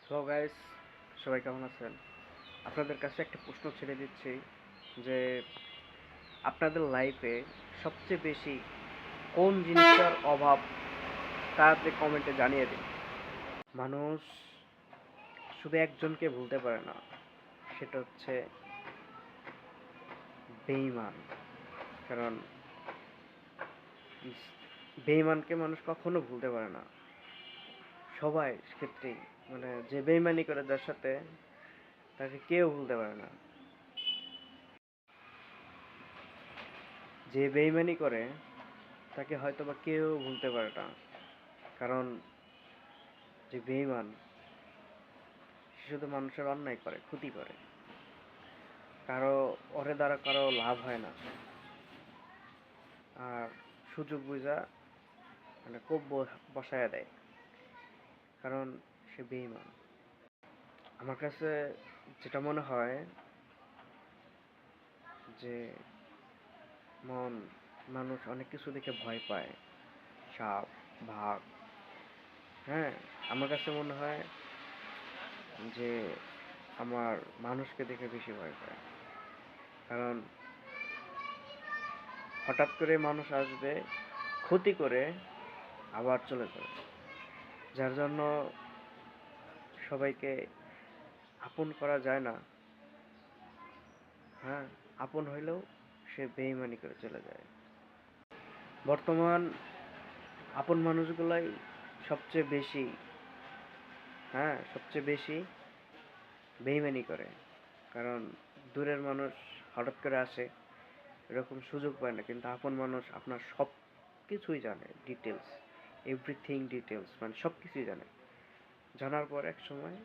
Hello guys, সবাই কেমন আছেন? আপনাদের কাছে একটা প্রশ্ন ছেড়ে দিচ্ছি যে আপনাদের লাইফে সবচেয়ে বেশি কোন জিনিসটার অভাব তাড়াতাড়ি কমেন্টে জানিয়ে দিন। মানুষ শুধু একজনকে ভুলতে পারে না, সেটা হচ্ছে বেঈমান। কারণ বেঈমানকে মানুষ কখনো ভুলতে পারে না, সবাই ক্ষেত্রেই। মানে যে বেঈমানি করে যার সাথে, তাকে কেউ ভুলতে পারে না। যে বেঈমানি করে তাকে হয়তোবা কেউ ভুলতে পারে না, কারণ যে বেঈমান সে শুধু মানুষের অন্যায় করে, ক্ষতি করে, কারো ওরে দ্বারা কারো লাভ হয় না, আর সুযোগ বুঝা মানে কোপ বসায় দেয়, কারণ সে বেঈমান। আমার কাছে যেটা মনে হয় যে মন মানুষ অনেক কিছু দেখে ভয় পায়, সাপ, বাঘ। হ্যাঁ, আমার কাছে মনে হয় যে আমার মানুষকে দেখে বেশি ভয় পায়, কারণ হঠাৎ করে মানুষ আসবে, ক্ষতি করে আবার চলে যাবে, যার জন্য সবাইকে আপন করা যায় না। হ্যাঁ, আপন হইলেও সে বেইমানি করে চলে যায়। বর্তমান আপন মানুষগুলাই সবচেয়ে বেশি, সবচেয়ে বেশি বেইমানি করে, কারণ দূরের মানুষ হঠাৎ করে আসে, এরকম সুযোগ পায় না, কিন্তু আপন মানুষ আপনার সব কিছুই জানে, ডিটেলস, এভরিথিং ডিটেলস, মানে সব কিছুই জানে। জানার পর এক সময়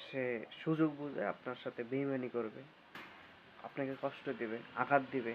সে সুযোগ বুঝে আপনার সাথে বেইমানি করবে, আপনাকে কষ্ট দিবে, আঘাত দিবে।